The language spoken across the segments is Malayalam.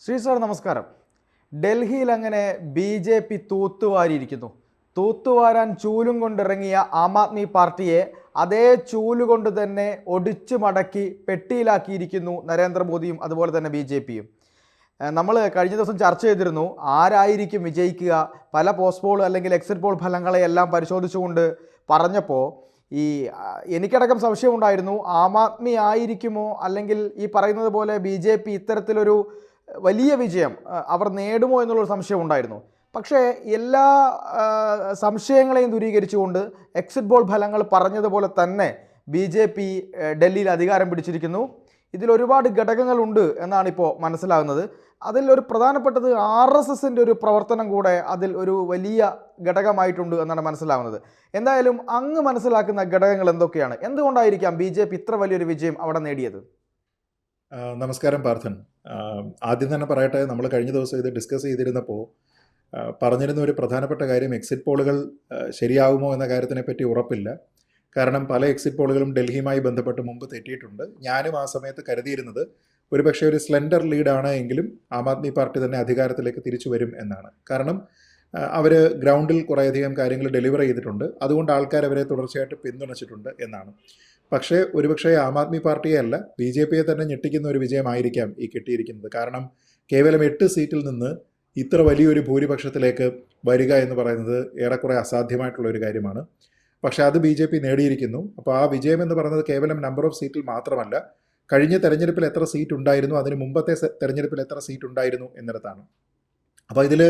ശ്രീ സാർ നമസ്കാരം. ഡൽഹിയിൽ അങ്ങനെ BJP തൂത്തുവാരിയിരിക്കുന്നു. തൂത്തുവാരാൻ ചൂലും കൊണ്ടിറങ്ങിയ ആം ആദ്മി പാർട്ടിയെ അതേ ചൂലുകൊണ്ട് തന്നെ ഒടിച്ചു മടക്കി പെട്ടിയിലാക്കിയിരിക്കുന്നു നരേന്ദ്രമോദിയും അതുപോലെ തന്നെ BJPയും. നമ്മൾ കഴിഞ്ഞ ദിവസം ചർച്ച ചെയ്തിരുന്നു ആരായിരിക്കും വിജയിക്കുക. പല പോസ്റ്റ് പോൾ അല്ലെങ്കിൽ എക്സിറ്റ് പോൾ ഫലങ്ങളെയെല്ലാം പരിശോധിച്ചുകൊണ്ട് പറഞ്ഞപ്പോൾ എനിക്കടക്കം സംശയമുണ്ടായിരുന്നു, ആം ആദ്മി ആയിരിക്കുമോ അല്ലെങ്കിൽ ഈ പറയുന്നത് പോലെ BJP ഇത്തരത്തിലൊരു വലിയ വിജയം അവർ നേടുമോ എന്നുള്ളൊരു സംശയം ഉണ്ടായിരുന്നു. പക്ഷേ എല്ലാ സംശയങ്ങളെയും ദൂരീകരിച്ചുകൊണ്ട് എക്സിറ്റ് പോൾ ഫലങ്ങൾ പറഞ്ഞതുപോലെ തന്നെ BJP ഡൽഹിയിൽ അധികാരം പിടിച്ചിരിക്കുന്നു. ഇതിലൊരുപാട് ഘടകങ്ങളുണ്ട് എന്നാണ് ഇപ്പോൾ മനസ്സിലാകുന്നത്. അതിൽ ഒരു പ്രധാനപ്പെട്ടത് RSSൻ്റെ ഒരു പ്രവർത്തനം കൂടെ അതിൽ ഒരു വലിയ ഘടകമായിട്ടുണ്ട് എന്നാണ് മനസ്സിലാകുന്നത്. എന്തായാലും അങ്ങ് മനസ്സിലാക്കുന്ന ഘടകങ്ങൾ എന്തൊക്കെയാണ്? എന്തുകൊണ്ടായിരിക്കാം BJP ഇത്ര വലിയൊരു വിജയം അവിടെ നേടിയത്? നമസ്കാരം പാർത്ഥൻ. ആദ്യം തന്നെ പറയട്ടെ, നമ്മൾ കഴിഞ്ഞ ദിവസം ഇത് ഡിസ്കസ് ചെയ്തിരുന്നപ്പോൾ പറഞ്ഞിരുന്ന ഒരു പ്രധാനപ്പെട്ട കാര്യം, എക്സിറ്റ് പോളുകൾ ശരിയാവുമോ എന്ന കാര്യത്തിനെ പറ്റി ഉറപ്പില്ല. കാരണം പല എക്സിറ്റ് പോളുകളും ഡൽഹിയുമായി ബന്ധപ്പെട്ട് മുമ്പ് തെറ്റിയിട്ടുണ്ട്. ഞാനും ആ സമയത്ത് കരുതിയിരുന്നത് ഒരുപക്ഷെ ഒരു സ്ലെൻഡർ ലീഡാണ് എങ്കിലും ആം ആദ്മി പാർട്ടി തന്നെ അധികാരത്തിലേക്ക് തിരിച്ചു വരും എന്നാണ്. കാരണം അവർ ഗ്രൗണ്ടിൽ കുറേയധികം കാര്യങ്ങൾ ഡെലിവർ ചെയ്തിട്ടുണ്ട്, അതുകൊണ്ട് ആൾക്കാർ അവരെ തുടർച്ചയായിട്ട് പിന്തുണച്ചിട്ടുണ്ട് എന്നാണ്. പക്ഷേ ഒരുപക്ഷെ ആം ആദ്മി പാർട്ടിയെ അല്ല BJPയെ തന്നെ ഞെട്ടിക്കുന്ന ഒരു വിജയമായിരിക്കാം ഈ കിട്ടിയിരിക്കുന്നത്. കാരണം കേവലം 8 സീറ്റിൽ നിന്ന് ഇത്ര വലിയൊരു ഭൂരിപക്ഷത്തിലേക്ക് വരിക എന്ന് പറയുന്നത് ഏറെക്കുറെ അസാധ്യമായിട്ടുള്ള ഒരു കാര്യമാണ്. പക്ഷേ അത് BJP നേടിയിരിക്കുന്നു. അപ്പോൾ ആ വിജയം എന്ന് പറയുന്നത് കേവലം നമ്പർ ഓഫ് സീറ്റിൽ മാത്രമല്ല, കഴിഞ്ഞ തെരഞ്ഞെടുപ്പിൽ എത്ര സീറ്റ് ഉണ്ടായിരുന്നു, അതിന് മുമ്പത്തെ തെരഞ്ഞെടുപ്പിൽ എത്ര സീറ്റ് ഉണ്ടായിരുന്നു എന്നിടത്താണ്. അപ്പോൾ ഇതിൽ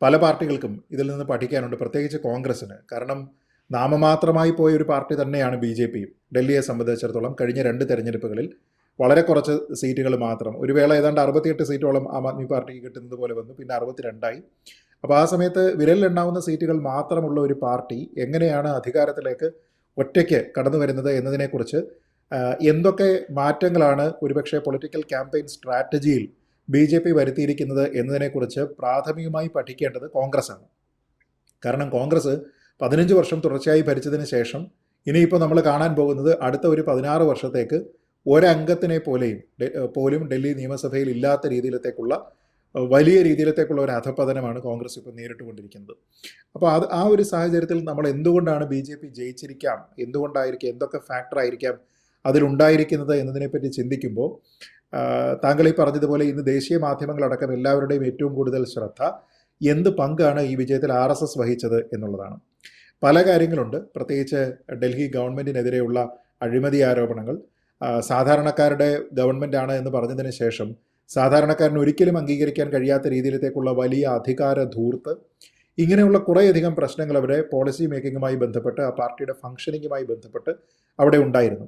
പല പാർട്ടികൾക്കും ഇതിൽ നിന്ന് പഠിക്കാനുണ്ട്, പ്രത്യേകിച്ച് കോൺഗ്രസ്സിന്. കാരണം നാമമാത്രമായി പോയ ഒരു പാർട്ടി തന്നെയാണ് BJPയും. ഡൽഹിയെ സംബന്ധിച്ചിടത്തോളം കഴിഞ്ഞ 2 തെരഞ്ഞെടുപ്പുകളിൽ വളരെ കുറച്ച് സീറ്റുകൾ മാത്രം, ഒരു വേള ഏതാണ്ട് 68 സീറ്റോളം ആം ആദ്മി പാർട്ടിക്ക് കിട്ടുന്നത് പോലെ വന്നു, പിന്നെ 62ആയി. അപ്പോൾ ആ സമയത്ത് വിരലിലെണ്ണാവുന്ന സീറ്റുകൾ മാത്രമുള്ള ഒരു പാർട്ടി എങ്ങനെയാണ് അധികാരത്തിലേക്ക് ഒറ്റയ്ക്ക് കടന്നു വരുന്നത് എന്നതിനെക്കുറിച്ച് എന്തൊക്കെ മാറ്റങ്ങളാണ് ഒരുപക്ഷെ പൊളിറ്റിക്കൽ ക്യാമ്പയിൻ സ്ട്രാറ്റജിയിൽ BJP വരുത്തിയിരിക്കുന്നത് എന്നതിനെക്കുറിച്ച് പ്രാഥമികമായി പഠിക്കേണ്ടത് കോൺഗ്രസ്സാണ്. കാരണം കോൺഗ്രസ് 15 വർഷം തുടർച്ചയായി ഭരിച്ചതിന് ശേഷം ഇനിയിപ്പോൾ നമ്മൾ കാണാൻ പോകുന്നത് അടുത്ത ഒരു 16 വർഷത്തേക്ക് ഒരംഗത്തിനെ പോലും ഡൽഹി നിയമസഭയിൽ ഇല്ലാത്ത രീതിയിലത്തേക്കുള്ള വലിയ രീതിയിലത്തേക്കുള്ള ഒരു അധപ്പതനമാണ് കോൺഗ്രസ് ഇപ്പോൾ നേരിട്ടുകൊണ്ടിരിക്കുന്നത്. അപ്പോൾ ആ ഒരു സാഹചര്യത്തിൽ നമ്മൾ എന്തുകൊണ്ടാണ് BJP ജയിച്ചിരിക്കാം, എന്തുകൊണ്ടായിരിക്കാം, എന്തൊക്കെ ഫാക്ടറായിരിക്കാം അതിലുണ്ടായിരിക്കുന്നത് എന്നതിനെപ്പറ്റി ചിന്തിക്കുമ്പോൾ താങ്കൾ ഈ പറഞ്ഞതുപോലെ ഇന്ന് ദേശീയ മാധ്യമങ്ങളടക്കം എല്ലാവരുടെയും ഏറ്റവും കൂടുതൽ ശ്രദ്ധ എന്ത് പങ്കാണ് ഈ വിജയത്തിൽ RSS വഹിച്ചത് എന്നുള്ളതാണ്. പല കാര്യങ്ങളുണ്ട്, പ്രത്യേകിച്ച് ഡൽഹി ഗവൺമെൻറ്റിനെതിരെയുള്ള അഴിമതി ആരോപണങ്ങൾ, സാധാരണക്കാരുടെ ഗവൺമെൻറ്റാണ് എന്ന് പറഞ്ഞതിന് ശേഷം സാധാരണക്കാരന് ഒരിക്കലും അംഗീകരിക്കാൻ കഴിയാത്ത രീതിയിലത്തേക്കുള്ള വലിയ അധികാര ധൂർത്ത്, ഇങ്ങനെയുള്ള കുറേയധികം പ്രശ്നങ്ങൾ അവിടെ പോളിസി മേക്കിങ്ങുമായി ബന്ധപ്പെട്ട് ആ പാർട്ടിയുടെ ഫംഗ്ഷനിങ്ങുമായി ബന്ധപ്പെട്ട് അവിടെ ഉണ്ടായിരുന്നു.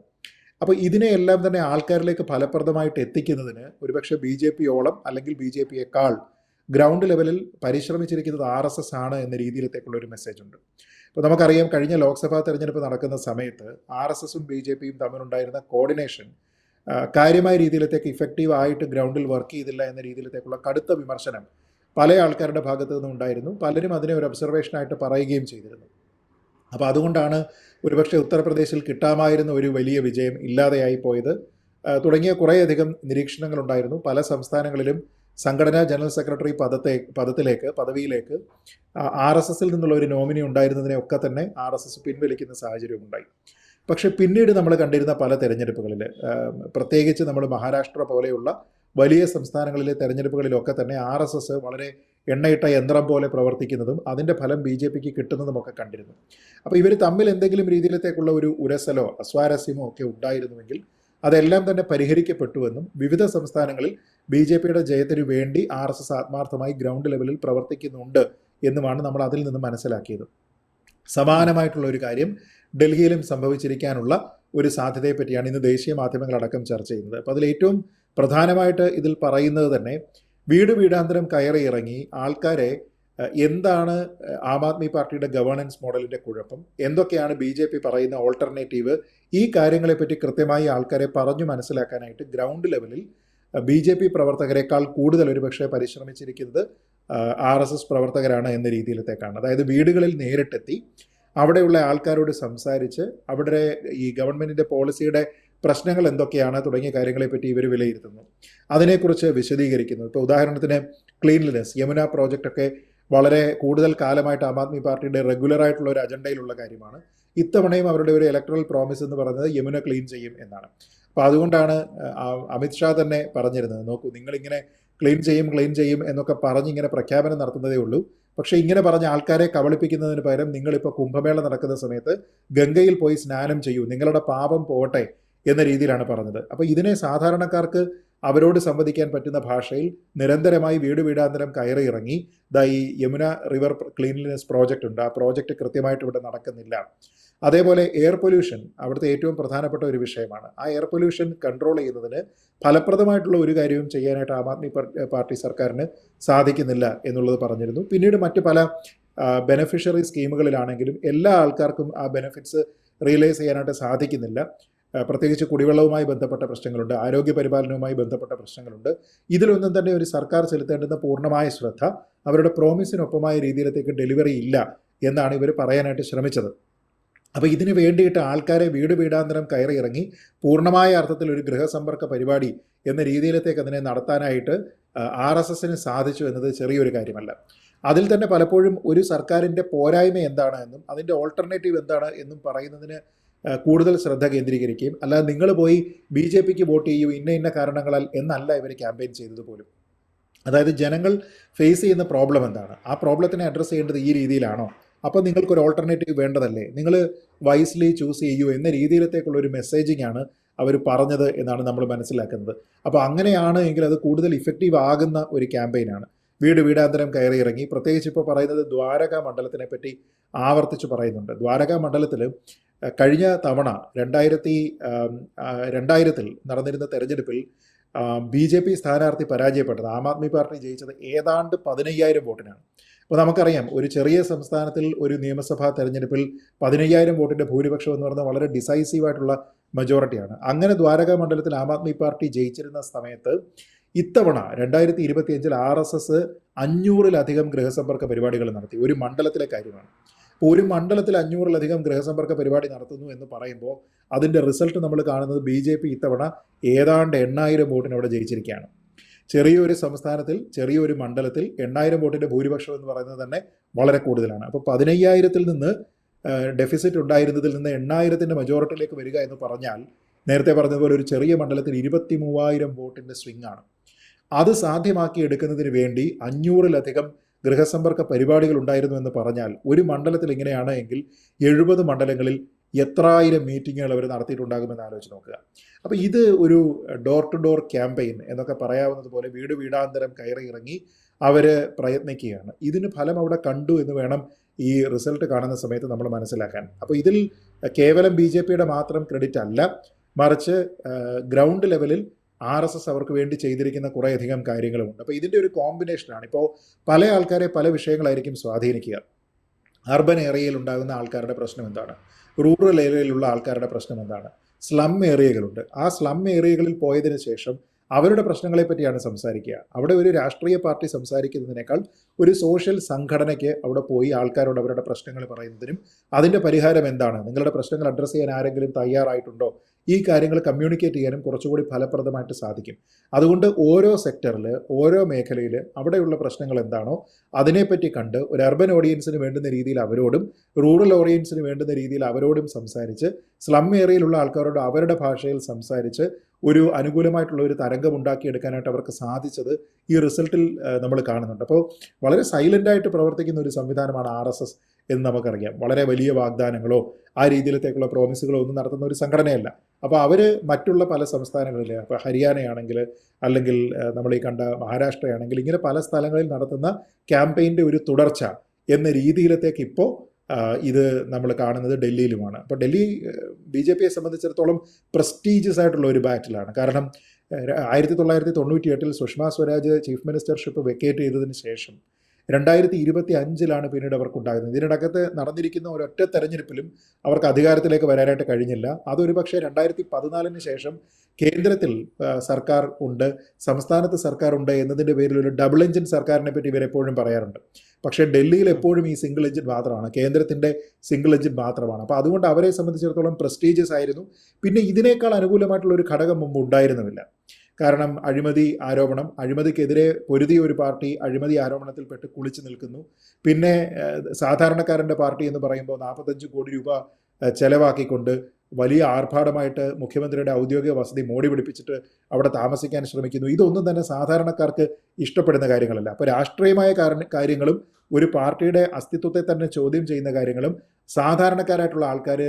അപ്പോൾ ഇതിനെയെല്ലാം തന്നെ ആൾക്കാരിലേക്ക് ഫലപ്രദമായിട്ട് എത്തിക്കുന്നതിന് ഒരുപക്ഷെ BJPയോളം അല്ലെങ്കിൽ BJPയേക്കാൾ ഗ്രൗണ്ട് ലെവലിൽ പരിശ്രമിച്ചിരിക്കുന്നത് RSS ആണ് എന്ന രീതിയിലത്തേക്കുള്ള ഒരു മെസ്സേജ് ഉണ്ട്. ഇപ്പോൾ നമുക്കറിയാം, കഴിഞ്ഞ ലോക്സഭാ തെരഞ്ഞെടുപ്പ് നടക്കുന്ന സമയത്ത് RSSും BJPയും തമ്മിലുണ്ടായിരുന്ന കോർഡിനേഷൻ കാര്യമായ രീതിയിലത്തേക്ക് ഇഫക്റ്റീവ് ആയിട്ട് ഗ്രൗണ്ടിൽ വർക്ക് ചെയ്തില്ല എന്ന രീതിയിലത്തേക്കുള്ള കടുത്ത വിമർശനം പല ആൾക്കാരുടെ ഭാഗത്തു നിന്നുണ്ടായിരുന്നു. പലരും അതിനെ ഒരു ഒബ്സർവേഷനായിട്ട് പറയുകയും ചെയ്തിരുന്നു. അപ്പോൾ അതുകൊണ്ടാണ് ഒരുപക്ഷെ ഉത്തർപ്രദേശിൽ കിട്ടാമായിരുന്ന ഒരു വലിയ വിജയം ഇല്ലാതെയായി പോയത് തുടങ്ങിയ കുറേയധികം നിരീക്ഷണങ്ങളുണ്ടായിരുന്നു. പല സംസ്ഥാനങ്ങളിലും സംഘടനാ ജനറൽ സെക്രട്ടറി പദവിയിലേക്ക് RSSൽ നിന്നുള്ള ഒരു നോമിനി ഉണ്ടായിരുന്നതിനെയൊക്കെ തന്നെ RSS പിൻവലിക്കുന്ന സാഹചര്യം ഉണ്ടായി. പക്ഷേ പിന്നീട് നമ്മൾ കണ്ടിരുന്ന പല തെരഞ്ഞെടുപ്പുകളിൽ, പ്രത്യേകിച്ച് നമ്മൾ മഹാരാഷ്ട്ര പോലെയുള്ള വലിയ സംസ്ഥാനങ്ങളിലെ തെരഞ്ഞെടുപ്പുകളിലൊക്കെ തന്നെ RSS വളരെ എണ്ണയിട്ട യന്ത്രം പോലെ പ്രവർത്തിക്കുന്നതും അതിൻ്റെ ഫലം BJPക്ക് കിട്ടുന്നതുമൊക്കെ കണ്ടിരുന്നു. അപ്പോൾ ഇവർ തമ്മിൽ എന്തെങ്കിലും രീതിയിലത്തേക്കുള്ള ഒരു ഉരസലോ അസ്വാരസ്യമോ ഒക്കെ ഉണ്ടായിരുന്നുവെങ്കിൽ അതെല്ലാം തന്നെ പരിഹരിക്കപ്പെട്ടുവെന്നും വിവിധ സംസ്ഥാനങ്ങളിൽ BJPയുടെ ജയത്തിനു വേണ്ടി RSS ആത്മാർത്ഥമായി ഗ്രൗണ്ട് ലെവലിൽ പ്രവർത്തിക്കുന്നുണ്ട് എന്നുമാണ് നമ്മൾ അതിൽ നിന്ന് മനസ്സിലാക്കിയത്. സമാനമായിട്ടുള്ള ഒരു കാര്യം ഡൽഹിയിലും സംഭവിച്ചിരിക്കാനുള്ള ഒരു സാധ്യതയെ പറ്റിയാണ് ഇന്ന് ദേശീയ മാധ്യമങ്ങളടക്കം ചർച്ച ചെയ്യുന്നത്. അപ്പോൾ അതിൽ ഏറ്റവും പ്രധാനമായിട്ട് ഇതിൽ പറയുന്നത് തന്നെ വീടാന്തരം കയറി ഇറങ്ങി ആൾക്കാരെ എന്താണ് ആം ആദ്മി പാർട്ടിയുടെ ഗവേണൻസ് മോഡലിൻ്റെ കുഴപ്പം, എന്തൊക്കെയാണ് BJP പറയുന്ന ഓൾട്ടർനേറ്റീവ്, ഈ കാര്യങ്ങളെപ്പറ്റി കൃത്യമായി ആൾക്കാരെ പറഞ്ഞു മനസ്സിലാക്കാനായിട്ട് ഗ്രൗണ്ട് ലെവലിൽ BJP പ്രവർത്തകരെക്കാൾ കൂടുതൽ ഒരുപക്ഷെ പരിശ്രമിച്ചിരിക്കുന്നത് RSS പ്രവർത്തകരാണ് എന്ന രീതിയിലത്തേക്കാണ്. അതായത് വീടുകളിൽ നേരിട്ടെത്തി അവിടെയുള്ള ആൾക്കാരോട് സംസാരിച്ച് അവിടെ ഈ ഗവൺമെൻറ്റിൻ്റെ പോളിസിയുടെ പ്രശ്നങ്ങൾ എന്തൊക്കെയാണ് തുടങ്ങിയ കാര്യങ്ങളെപ്പറ്റി ഇവർ വിലയിരുത്തുന്നു, അതിനെക്കുറിച്ച് വിശദീകരിക്കുന്നു. ഇപ്പോൾ ഉദാഹരണത്തിന് ക്ലീൻലിനെസ്, യമുന പ്രോജക്റ്റൊക്കെ വളരെ കൂടുതൽ കാലമായിട്ട് ആം ആദ്മി പാർട്ടിയുടെ റെഗുലറായിട്ടുള്ള ഒരു അജണ്ടയിലുള്ള കാര്യമാണ്. ഇത്തവണയും അവരുടെ ഒരു ഇലക്ട്രൽ പ്രോമിസ് എന്ന് പറയുന്നത് യമുന ക്ലീൻ ചെയ്യും എന്നാണ്. അപ്പോൾ അതുകൊണ്ടാണ് അമിത്ഷാ തന്നെ പറഞ്ഞിരുന്നത്, നോക്കൂ നിങ്ങളിങ്ങനെ ക്ലീൻ ചെയ്യും എന്നൊക്കെ പറഞ്ഞിങ്ങനെ പ്രഖ്യാപനം നടത്തുന്നതേ ഉള്ളൂ, പക്ഷേ ഇങ്ങനെ പറഞ്ഞ ആൾക്കാരെ കബളിപ്പിക്കുന്നതിന് പകരം നിങ്ങളിപ്പോൾ കുംഭമേള നടക്കുന്ന സമയത്ത് ഗംഗയിൽ പോയി സ്നാനം ചെയ്യൂ, നിങ്ങളുടെ പാപം പോട്ടെ എന്ന രീതിയിലാണ് പറഞ്ഞത്. അപ്പോൾ ഇതിനെ സാധാരണക്കാർക്ക് അവരോട് സംവദിക്കാൻ പറ്റുന്ന ഭാഷയിൽ നിരന്തരമായി വീടാന്തരം കയറി ഇറങ്ങി ഈ യമുന റിവർ ക്ലീൻലിനെസ് പ്രോജക്റ്റ് ഉണ്ട്, ആ പ്രോജക്റ്റ് കൃത്യമായിട്ട് ഇവിടെ നടക്കുന്നില്ല. അതേപോലെ എയർ പൊല്യൂഷൻ അവിടുത്തെ ഏറ്റവും പ്രധാനപ്പെട്ട ഒരു വിഷയമാണ്. ആ എയർ പൊല്യൂഷൻ കൺട്രോൾ ചെയ്യുന്നതിന് ഫലപ്രദമായിട്ടുള്ള ഒരു കാര്യവും ചെയ്യാനായിട്ട് ആം ആദ്മി പാർട്ടി സർക്കാരിന് സാധിക്കുന്നില്ല എന്നുള്ളത് പറഞ്ഞിരുന്നു. പിന്നീട് മറ്റ് പല ബെനഫിഷ്യറി സ്കീമുകളിലാണെങ്കിലും എല്ലാ ആൾക്കാർക്കും ആ ബെനിഫിറ്റ്സ് റിയലൈസ് ചെയ്യാനായിട്ട് സാധിക്കുന്നില്ല. പ്രത്യേകിച്ച് കുടിവെള്ളവുമായി ബന്ധപ്പെട്ട പ്രശ്നങ്ങളുണ്ട്, ആരോഗ്യ പരിപാലനവുമായി ബന്ധപ്പെട്ട പ്രശ്നങ്ങളുണ്ട്. ഇതിലൊന്നും തന്നെ ഒരു സർക്കാർ ചെലുത്തേണ്ടുന്ന പൂർണ്ണമായ ശ്രദ്ധ അവരുടെ പ്രോമിസിനൊപ്പമായ രീതിയിലേക്ക് ഡെലിവറി ഇല്ല എന്നാണ് ഇവർ പറയാനായിട്ട് ശ്രമിച്ചത്. അപ്പോൾ ഇതിന് വേണ്ടിയിട്ട് ആൾക്കാരെ വീടാന്തരം കയറി ഇറങ്ങി പൂർണ്ണമായ അർത്ഥത്തിൽ ഒരു ഗൃഹസമ്പർക്ക പരിപാടി എന്ന രീതിയിലത്തേക്ക് അതിനെ നടത്താനായിട്ട് RSSന് സാധിച്ചു എന്നത് ചെറിയൊരു കാര്യമല്ല. അതിൽ തന്നെ പലപ്പോഴും ഒരു സർക്കാരിൻ്റെ പോരായ്മ എന്താണ് എന്നും അതിൻ്റെ ഓൾട്ടർനേറ്റീവ് എന്താണ് എന്നും പറയുന്നതിന് കൂടുതൽ ശ്രദ്ധ കേന്ദ്രീകരിക്കുകയും അല്ലാതെ നിങ്ങൾ പോയി BJPക്ക് വോട്ട് ചെയ്യൂ ഇന്ന കാരണങ്ങളാൽ എന്നല്ല ഇവർ ക്യാമ്പയിൻ ചെയ്തത് പോലും. അതായത് ജനങ്ങൾ ഫേസ് ചെയ്യുന്ന പ്രോബ്ലം എന്താണ്, ആ പ്രോബ്ലത്തിനെ അഡ്രസ്സ് ചെയ്യേണ്ടത് ഈ രീതിയിലാണോ, അപ്പോൾ നിങ്ങൾക്കൊരു ഓൾട്ടർനേറ്റീവ് വേണ്ടതല്ലേ, നിങ്ങൾ വൈസ്ലി ചൂസ് ചെയ്യൂ എന്ന രീതിയിലത്തേക്കുള്ള ഒരു മെസ്സേജിങ് ആണ് അവർ പറഞ്ഞത് എന്നാണ് നമ്മൾ മനസ്സിലാക്കുന്നത്. അപ്പോൾ അങ്ങനെയാണ് എങ്കിൽ അത് കൂടുതൽ ഇഫക്റ്റീവ് ആകുന്ന ഒരു ക്യാമ്പയിനാണ്. വീടാന്തരം കയറി ഇറങ്ങി, പ്രത്യേകിച്ച് ഇപ്പോൾ പറയുന്നത് ദ്വാരക മണ്ഡലത്തിനെ പറ്റി ആവർത്തിച്ച് പറയുന്നുണ്ട്. ദ്വാരക മണ്ഡലത്തിൽ കഴിഞ്ഞ തവണ 2000 നടന്നിരുന്ന തെരഞ്ഞെടുപ്പിൽ BJP സ്ഥാനാർത്ഥി പരാജയപ്പെട്ടത്, ആം ആദ്മി പാർട്ടി ജയിച്ചത് ഏതാണ്ട് 15,000 വോട്ടിനാണ്. അപ്പോൾ നമുക്കറിയാം ഒരു ചെറിയ സംസ്ഥാനത്തിൽ ഒരു നിയമസഭാ തെരഞ്ഞെടുപ്പിൽ 15,000 വോട്ടിൻ്റെ ഭൂരിപക്ഷം എന്ന് പറയുന്നത് വളരെ ഡിസൈസീവായിട്ടുള്ള മെജോറിറ്റിയാണ്. അങ്ങനെ ദ്വാരക മണ്ഡലത്തിൽ ആം ആദ്മി പാർട്ടി ജയിച്ചിരുന്ന സമയത്ത് ഇത്തവണ 2025 RSS 500-ലധികം ഗൃഹസമ്പർക്ക പരിപാടികൾ നടത്തി. ഒരു മണ്ഡലത്തിലെ കാര്യമാണ്. അപ്പോൾ ഒരു മണ്ഡലത്തിൽ 500-ലധികം ഗൃഹസമ്പർക്ക പരിപാടി നടത്തുന്നു എന്ന് പറയുമ്പോൾ അതിൻ്റെ റിസൾട്ട് നമ്മൾ കാണുന്നത് BJP ഇത്തവണ ഏതാണ്ട് 8,000 വോട്ടിന് അവിടെ ജയിച്ചിരിക്കുകയാണ്. ചെറിയൊരു സംസ്ഥാനത്തിൽ ചെറിയൊരു മണ്ഡലത്തിൽ 8,000 വോട്ടിൻ്റെ ഭൂരിപക്ഷം എന്ന് പറയുന്നത് തന്നെ വളരെ കൂടുതലാണ്. അപ്പോൾ 15,000-ൽ നിന്ന് ഡെഫിസിറ്റ് ഉണ്ടായിരുന്നതിൽ നിന്ന് 8,000-ൻ്റെ മെജോറിറ്റിയിലേക്ക് വരിക എന്ന് പറഞ്ഞാൽ നേരത്തെ പറഞ്ഞതുപോലെ ഒരു ചെറിയ മണ്ഡലത്തിൽ 23,000 വോട്ടിൻ്റെ സ്വിംഗ് ആണ്. അത് സാധ്യമാക്കി എടുക്കുന്നതിന് വേണ്ടി 500-ലധികം ഗൃഹസമ്പർക്ക പരിപാടികൾ ഉണ്ടായിരുന്നു എന്ന് പറഞ്ഞാൽ ഒരു മണ്ഡലത്തിൽ ഇങ്ങനെയാണ് എങ്കിൽ 70 മണ്ഡലങ്ങളിൽ എത്രായിരം മീറ്റിങ്ങുകൾ അവർ നടത്തിയിട്ടുണ്ടാകുമെന്ന് ആലോചിച്ച് നോക്കുക. അപ്പോൾ ഇത് ഒരു ഡോർ ടു ഡോർ ക്യാമ്പയിൻ എന്നൊക്കെ പറയാവുന്നതുപോലെ വീടാന്തരം കയറി ഇറങ്ങി അവർ പ്രയത്നിക്കുകയാണ്. ഇതിന് ഫലം അവിടെ കണ്ടു എന്ന് വേണം ഈ റിസൾട്ട് കാണുന്ന സമയത്ത് നമ്മൾ മനസ്സിലാക്കാൻ. അപ്പോൾ ഇതിൽ കേവലം BJPയുടെ മാത്രം ക്രെഡിറ്റ് അല്ല, മറിച്ച് ഗ്രൗണ്ട് ലെവലിൽ RSS അവർക്ക് വേണ്ടി ചെയ്തിരിക്കുന്ന കുറേയധികം കാര്യങ്ങളുമുണ്ട്. അപ്പോൾ ഇതിൻ്റെ ഒരു കോമ്പിനേഷനാണ്. ഇപ്പോൾ പല ആൾക്കാരെ പല വിഷയങ്ങളായിരിക്കും സ്വാധീനിക്കുക. അർബൻ ഏരിയയിൽ ഉണ്ടാകുന്ന ആൾക്കാരുടെ പ്രശ്നം എന്താണ്, റൂറൽ ഏരിയയിലുള്ള ആൾക്കാരുടെ പ്രശ്നം എന്താണ്, സ്ലം ഏരിയകളുണ്ട്. ആ സ്ലം ഏരിയകളിൽ പോയതിന് ശേഷം അവരുടെ പ്രശ്നങ്ങളെ പറ്റിയാണ് സംസാരിക്കുക. അവിടെ ഒരു രാഷ്ട്രീയ പാർട്ടി സംസാരിക്കുന്നതിനേക്കാൾ ഒരു സോഷ്യൽ സംഘടനയ്ക്ക് അവിടെ പോയി ആൾക്കാരോട് അവരുടെ പ്രശ്നങ്ങൾ പറയുന്നതിനും അതിൻ്റെ പരിഹാരം എന്താണ്, നിങ്ങളുടെ പ്രശ്നങ്ങൾ അഡ്രസ്സ് ചെയ്യാൻ ആരെങ്കിലും തയ്യാറായിട്ടുണ്ടോ, ഈ കാര്യങ്ങൾ കമ്മ്യൂണിക്കേറ്റ് ചെയ്യാനും കുറച്ചുകൂടി ഫലപ്രദമായിട്ട് സാധിക്കും. അതുകൊണ്ട് ഓരോ സെക്ടറിൽ ഓരോ മേഖലയിൽ അവിടെയുള്ള പ്രശ്നങ്ങൾ എന്താണോ അതിനെപ്പറ്റി കണ്ട് ഒരു അർബൻ ഓഡിയൻസിന് വേണ്ടുന്ന രീതിയിൽ അവരോടും റൂറൽ ഓഡിയൻസിന് വേണ്ടുന്ന രീതിയിൽ അവരോടും സംസാരിച്ച് സ്ലം ഏരിയയിലുള്ള ആൾക്കാരോട് അവരുടെ ഭാഷയിൽ സംസാരിച്ച് ഒരു അനുകൂലമായിട്ടുള്ള ഒരു തരംഗം ഉണ്ടാക്കിയെടുക്കാനായിട്ട് അവർക്ക് സാധിച്ചത് ഈ റിസൾട്ടിൽ നമ്മൾ കാണുന്നുണ്ട്. അപ്പോൾ വളരെ സൈലൻ്റായിട്ട് പ്രവർത്തിക്കുന്ന ഒരു സംവിധാനമാണ് RSS എന്ന് നമുക്കറിയാം. വളരെ വലിയ വാഗ്ദാനങ്ങളോ ആ രീതിയിലത്തേക്കുള്ള പ്രോമിസുകളോ ഒന്നും നടത്തുന്ന ഒരു സംഘടനയല്ല. അപ്പോൾ അവർ മറ്റുള്ള പല സംസ്ഥാനങ്ങളിൽ, അപ്പോൾ ഹരിയാനയാണെങ്കിൽ അല്ലെങ്കിൽ നമ്മൾ ഈ കണ്ട മഹാരാഷ്ട്രയാണെങ്കിൽ ഇങ്ങനെ പല സ്ഥലങ്ങളിൽ നടത്തുന്ന ക്യാമ്പയിൻ്റെ ഒരു തുടർച്ച എന്ന രീതിയിലത്തേക്ക് ഇപ്പോൾ ഇത് നമ്മൾ കാണുന്നത് ഡൽഹിയിലുമാണ്. അപ്പോൾ ഡൽഹി BJPയെ സംബന്ധിച്ചിടത്തോളം പ്രസ്റ്റീജിയസ് ആയിട്ടുള്ള ഒരു ബാറ്റിലാണ്. കാരണം 1998 Sushma Swaraj chief ministership vacate ചെയ്തതിന് ശേഷം 2025 പിന്നീട് അവർക്കുണ്ടാകുന്നത്. ഇതിനിടക്കത്ത് നടന്നിരിക്കുന്ന ഒരൊറ്റ തെരഞ്ഞെടുപ്പിലും അവർക്ക് അധികാരത്തിലേക്ക് വരാനായിട്ട് കഴിഞ്ഞില്ല. അതൊരു പക്ഷേ 2014 ശേഷം കേന്ദ്രത്തിൽ സർക്കാർ ഉണ്ട്, സംസ്ഥാനത്ത് സർക്കാർ ഉണ്ട് എന്നതിൻ്റെ പേരിൽ ഒരു ഡബിൾ എഞ്ചിൻ സർക്കാരിനെ പറ്റി ഇവരെപ്പോഴും പറയാറുണ്ട്. പക്ഷേ ഡൽഹിയിൽ എപ്പോഴും ഈ സിംഗിൾ എഞ്ചിൻ മാത്രമാണ്, കേന്ദ്രത്തിൻ്റെ സിംഗിൾ എഞ്ചിൻ മാത്രമാണ്. അപ്പോൾ അതുകൊണ്ട് അവരെ സംബന്ധിച്ചിടത്തോളം പ്രസ്റ്റീജിയസ് ആയിരുന്നു. പിന്നെ ഇതിനേക്കാൾ അനുകൂലമായിട്ടുള്ള ഒരു ഘടകം മുമ്പ് ഉണ്ടായിരുന്നുമില്ല. കാരണം അഴിമതി ആരോപണം, അഴിമതിക്കെതിരെ പൊരുതിയ ഒരു പാർട്ടി അഴിമതി ആരോപണത്തിൽപ്പെട്ട് കുളിച്ചു നിൽക്കുന്നു. പിന്നെ സാധാരണക്കാരൻ്റെ പാർട്ടി എന്ന് പറയുമ്പോൾ 45 കോടി രൂപ ചെലവാക്കിക്കൊണ്ട് വലിയ ആർഭാടമായിട്ട് മുഖ്യമന്ത്രിയുടെ ഔദ്യോഗിക വസതി മോടി പിടിപ്പിച്ചിട്ട് അവിടെ താമസിക്കാൻ ശ്രമിക്കുന്നു. ഇതൊന്നും തന്നെ സാധാരണക്കാർക്ക് ഇഷ്ടപ്പെടുന്ന കാര്യങ്ങളല്ല. അപ്പോൾ രാഷ്ട്രീയമായ കാര്യങ്ങളും ഒരു പാർട്ടിയുടെ അസ്തിത്വത്തെ തന്നെ ചോദ്യം ചെയ്യുന്ന കാര്യങ്ങളും സാധാരണക്കാരായിട്ടുള്ള ആൾക്കാർ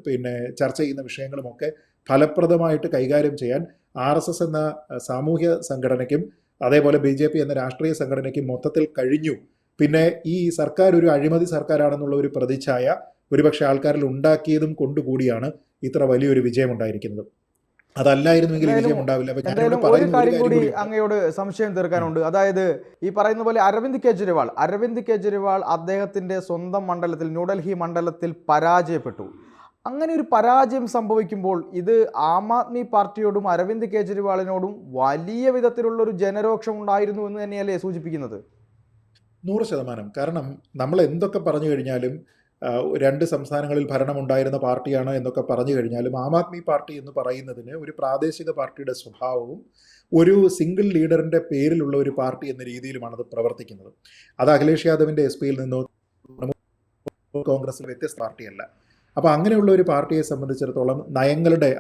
പിന്നെ ചർച്ച ചെയ്യുന്ന വിഷയങ്ങളുമൊക്കെ ഫലപ്രദമായിട്ട് കൈകാര്യം ചെയ്യാൻ RSS എന്ന സാമൂഹ്യ സംഘടനയ്ക്കും അതേപോലെ BJP എന്ന രാഷ്ട്രീയ സംഘടനയ്ക്കും മൊത്തത്തിൽ കഴിഞ്ഞു. പിന്നെ ഈ സർക്കാർ ഒരു അഴിമതി സർക്കാരാണെന്നുള്ള ഒരു പ്രതിച്ഛായ ഒരുപക്ഷെ ആൾക്കാരിൽ ഉണ്ടാക്കിയതും കൊണ്ടുകൂടിയാണ് ഇത്ര വലിയൊരു വിജയം ഉണ്ടായിരിക്കുന്നത്. അതല്ലായിരുന്നുവെങ്കിൽ വിജയം ഉണ്ടാവില്ല. ഒരു കാര്യം കൂടി അങ്ങയോട് സംശയം തീർക്കാനുണ്ട്. അതായത് ഈ പറയുന്ന പോലെ അരവിന്ദ് കെജ്രിവാൾ അദ്ദേഹത്തിന്റെ സ്വന്തം മണ്ഡലത്തിൽ, ന്യൂഡൽഹി മണ്ഡലത്തിൽ പരാജയപ്പെട്ടു. അങ്ങനെ ഒരു പരാജയം സംഭവിക്കുമ്പോൾ ഇത് ആം ആദ്മി പാർട്ടിയോടും അരവിന്ദ് കെജ്രിവാളിനോടും വലിയ വിധത്തിലുള്ള ഒരു ജനരോക്ഷം ഉണ്ടായിരുന്നു എന്ന് തന്നെയല്ലേ സൂചിപ്പിക്കുന്നത്? 100%. കാരണം നമ്മൾ എന്തൊക്കെ പറഞ്ഞു കഴിഞ്ഞാലും 2 സംസ്ഥാനങ്ങളിൽ ഭരണമുണ്ടായിരുന്ന പാർട്ടിയാണ് എന്നൊക്കെ പറഞ്ഞു കഴിഞ്ഞാലും ആം ആദ്മി പാർട്ടി എന്ന് പറയുന്നതിന് ഒരു പ്രാദേശിക പാർട്ടിയുടെ സ്വഭാവവും ഒരു സിംഗിൾ ലീഡറിൻ്റെ പേരിലുള്ള ഒരു പാർട്ടി എന്ന രീതിയിലുമാണ് അത് പ്രവർത്തിക്കുന്നത്. അത് അഖിലേഷ് യാദവിൻ്റെ SP-യിൽ നിന്നോ കോൺഗ്രസിൽ വ്യത്യസ്ത പാർട്ടിയല്ല. അപ്പോൾ അങ്ങനെയുള്ള ഒരു പാർട്ടിയെ സംബന്ധിച്ചിടത്തോളം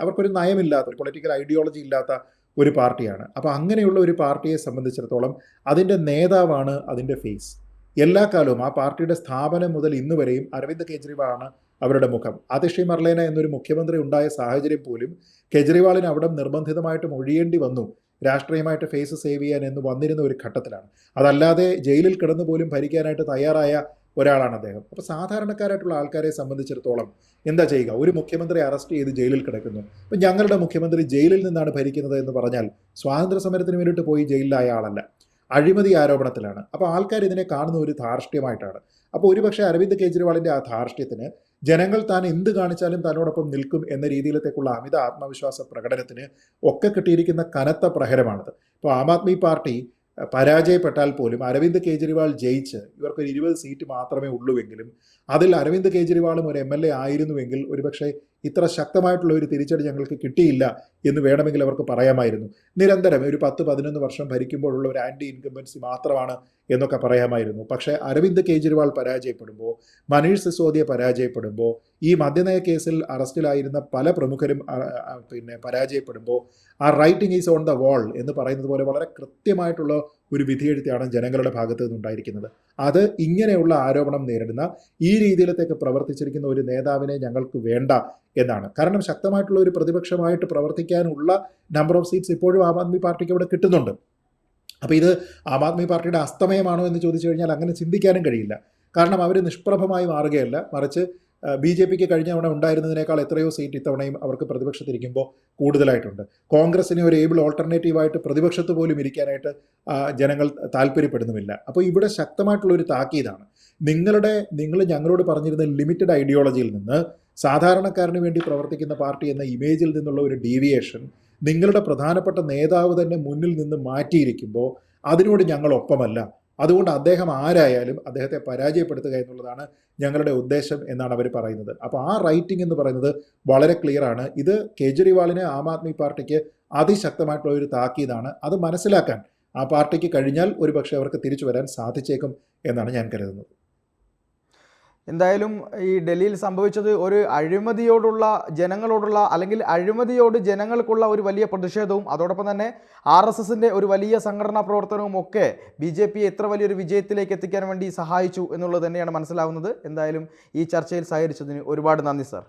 അവർക്കൊരു നയമില്ലാത്ത, ഒരു പൊളിറ്റിക്കൽ ഐഡിയോളജി ഇല്ലാത്ത ഒരു പാർട്ടിയാണ്. അപ്പോൾ അങ്ങനെയുള്ള ഒരു പാർട്ടിയെ സംബന്ധിച്ചിടത്തോളം അതിൻ്റെ നേതാവാണ് അതിൻ്റെ ഫേസ്. എല്ലാ കാലവും ആ പാർട്ടിയുടെ സ്ഥാപനം മുതൽ ഇന്ന് വരെയും അരവിന്ദ് കെജ്രിവാളാണ് അവരുടെ മുഖം. അതിഷി മർലേന എന്നൊരു മുഖ്യമന്ത്രി ഉണ്ടായ സാഹചര്യം പോലും കെജ്രിവാളിന് അവിടെ നിർബന്ധിതമായിട്ടും ഒഴിയേണ്ടി വന്നു, രാഷ്ട്രീയമായിട്ട് ഫേസ് സേവ് ചെയ്യാൻ എന്ന് വന്നിരുന്ന ഒരു ഘട്ടത്തിലാണ്. അതല്ലാതെ ജയിലിൽ കിടന്നു പോലും ഭരിക്കാനായിട്ട് തയ്യാറായ ഒരാളാണ് അദ്ദേഹം. അപ്പോൾ സാധാരണക്കാരായിട്ടുള്ള ആൾക്കാരെ സംബന്ധിച്ചിടത്തോളം എന്താ ചെയ്യുക? ഒരു മുഖ്യമന്ത്രി അറസ്റ്റ് ചെയ്ത് ജയിലിൽ കിടക്കുന്നു. അപ്പം ഞങ്ങളുടെ മുഖ്യമന്ത്രി ജയിലിൽ നിന്നാണ് ഭരിക്കുന്നത് എന്ന് പറഞ്ഞാൽ സ്വാതന്ത്ര്യ സമരത്തിന് വേണ്ടിയിട്ട് പോയി ജയിലിലായ ആളല്ല, അഴിമതി ആരോപണത്തിലാണ്. അപ്പോൾ ആൾക്കാർ ഇതിനെ കാണുന്ന ഒരു ധാർഷ്ട്യമായിട്ടാണ്. അപ്പോൾ ഒരുപക്ഷെ അരവിന്ദ് കെജ്രിവാളിൻ്റെ ആ ധാർഷ്ട്യത്തിന് ജനങ്ങൾ താൻ എന്ത് കാണിച്ചാലും തന്നോടൊപ്പം നിൽക്കും എന്ന രീതിയിലത്തേക്കുള്ള അമിത ആത്മവിശ്വാസ പ്രകടനത്തിന് ഒക്കെ കിട്ടിയിരിക്കുന്ന കനത്ത പ്രഹരമാണിത്. ഇപ്പോൾ ആം ആദ്മി പാർട്ടി പരാജയപ്പെട്ടാൽ പോലും അരവിന്ദ് കെജ്രിവാൾ ജയിച്ച് ഇവർക്കൊരു 20 സീറ്റ് മാത്രമേ ഉള്ളൂവെങ്കിലും അതിൽ അരവിന്ദ് കെജ്രിവാളും ഒരു MLA ആയിരുന്നുവെങ്കിൽ ഒരുപക്ഷെ ഇത്ര ശക്തമായിട്ടുള്ള ഒരു തിരിച്ചടി ഞങ്ങൾക്ക് കിട്ടിയില്ല എന്ന് വേണമെങ്കിൽ അവർക്ക് പറയാമായിരുന്നു. നിരന്തരം ഒരു 10-11 വർഷം ഭരിക്കുമ്പോഴുള്ള ഒരു ആൻറ്റി ഇൻകംബൻസി മാത്രമാണ് എന്നൊക്കെ പറയാമായിരുന്നു. പക്ഷേ അരവിന്ദ് കെജ്രിവാൾ പരാജയപ്പെടുമ്പോൾ, മനീഷ് സിസോദിയ പരാജയപ്പെടുമ്പോൾ, ഈ മദ്യനയ കേസിൽ അറസ്റ്റിലായിരുന്ന പല പ്രമുഖരും പരാജയപ്പെടുമ്പോൾ ആ writing is on the wall എന്ന് പറയുന്നത് പോലെ വളരെ കൃത്യമായിട്ടുള്ള ഒരു വിധിയെഴുത്താണ് ജനങ്ങളുടെ ഭാഗത്ത് നിന്നുണ്ടായിരിക്കുന്നത്. അത് ഇങ്ങനെയുള്ള ആരോപണം നേരിടുന്ന, ഈ രീതിയിലത്തേക്ക് പ്രവർത്തിച്ചിരിക്കുന്ന ഒരു നേതാവിനെ ഞങ്ങൾക്ക് വേണ്ട എന്നാണ്. കാരണം ശക്തമായിട്ടുള്ള ഒരു പ്രതിപക്ഷമായിട്ട് പ്രവർത്തിക്കാനുള്ള നമ്പർ ഓഫ് സീറ്റ്സ് ഇപ്പോഴും ആം ആദ്മി പാർട്ടിക്ക് ഇവിടെ കിട്ടുന്നുണ്ട്. അപ്പോൾ ഇത് ആം ആദ്മി പാർട്ടിയുടെ അസ്തമയമാണോ എന്ന് ചോദിച്ചു കഴിഞ്ഞാൽ അങ്ങനെ ചിന്തിക്കാനും കഴിയില്ല. കാരണം അവർ നിഷ്പ്രഭമായി മാറുകയല്ല, മറിച്ച് BJPക്ക് കഴിഞ്ഞ തവണ ഉണ്ടായിരുന്നതിനേക്കാൾ എത്രയോ സീറ്റ് ഇത്തവണയും അവർക്ക് പ്രതിപക്ഷത്തിരിക്കുമ്പോൾ കൂടുതലായിട്ടുണ്ട്. കോൺഗ്രസിന് ഒരു ഏബിൾ ഓൾട്ടർനേറ്റീവായിട്ട് പ്രതിപക്ഷത്ത് പോലും ഇരിക്കാനായിട്ട് ജനങ്ങൾ താല്പര്യപ്പെടുന്നുമില്ല. അപ്പോൾ ഇവിടെ ശക്തമായിട്ടുള്ള ഒരു താക്കീതാണ്. നിങ്ങൾ ഞങ്ങളോട് പറഞ്ഞിരുന്ന ലിമിറ്റഡ് ഐഡിയോളജിയിൽ നിന്ന് സാധാരണക്കാരന് വേണ്ടി പ്രവർത്തിക്കുന്ന പാർട്ടി എന്ന ഇമേജിൽ നിന്നുള്ള ഒരു ഡീവിയേഷൻ നിങ്ങളുടെ പ്രധാനപ്പെട്ട നേതാവ് തന്നെ മുന്നിൽ നിന്ന് മാറ്റിയിരിക്കുമ്പോൾ അതിനോട് ഞങ്ങൾ ഒപ്പമല്ല. അതുകൊണ്ട് അദ്ദേഹം ആരായാലും അദ്ദേഹത്തെ പരാജയപ്പെടുത്തുക എന്നുള്ളതാണ് ഞങ്ങളുടെ ഉദ്ദേശം എന്നാണ് അവർ പറയുന്നത്. അപ്പോൾ ആ റൈറ്റിംഗ് എന്ന് പറയുന്നത് വളരെ ക്ലിയർ ആണ്. ഇത് കേജ്രിവാളിന് ആം ആദ്മി പാർട്ടിക്ക് അതിശക്തമായിട്ടുള്ള ഒരു താക്കീതാണ്. അത് മനസ്സിലാക്കാൻ ആ പാർട്ടിക്ക് കഴിഞ്ഞാൽ ഒരുപക്ഷെ അവർക്ക് തിരിച്ചു വരാൻ സാധിച്ചേക്കും എന്നാണ് ഞാൻ കരുതുന്നത്. എന്തായാലും ഈ ഡൽഹിയിൽ സംഭവിച്ചത് ഒരു അഴിമതിയോടുള്ള ജനങ്ങളോടുള്ള, അല്ലെങ്കിൽ അഴിമതിയോട് ജനങ്ങൾക്കുള്ള ഒരു വലിയ പ്രതിഷേധവും അതോടൊപ്പം തന്നെ RSSൻ്റെ ഒരു വലിയ സംഘടനാ പ്രവർത്തനവും ഒക്കെ BJPയെ ഇത്ര വലിയൊരു വിജയത്തിലേക്ക് എത്തിക്കാൻ വേണ്ടി സഹായിച്ചു എന്നുള്ളത് തന്നെയാണ് മനസ്സിലാവുന്നത്. എന്തായാലും ഈ ചർച്ചയിൽ സഹകരിച്ചതിന് ഒരുപാട് നന്ദി സർ.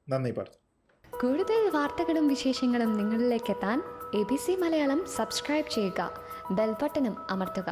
നന്ദി പാർത്ഥ്. കൂടുതൽ വാർത്തകളും വിശേഷങ്ങളും നിങ്ങളിലേക്ക് എത്താൻ ABC മലയാളം സബ്സ്ക്രൈബ് ചെയ്യുക, ബെൽ ബട്ടണും അമർത്തുക.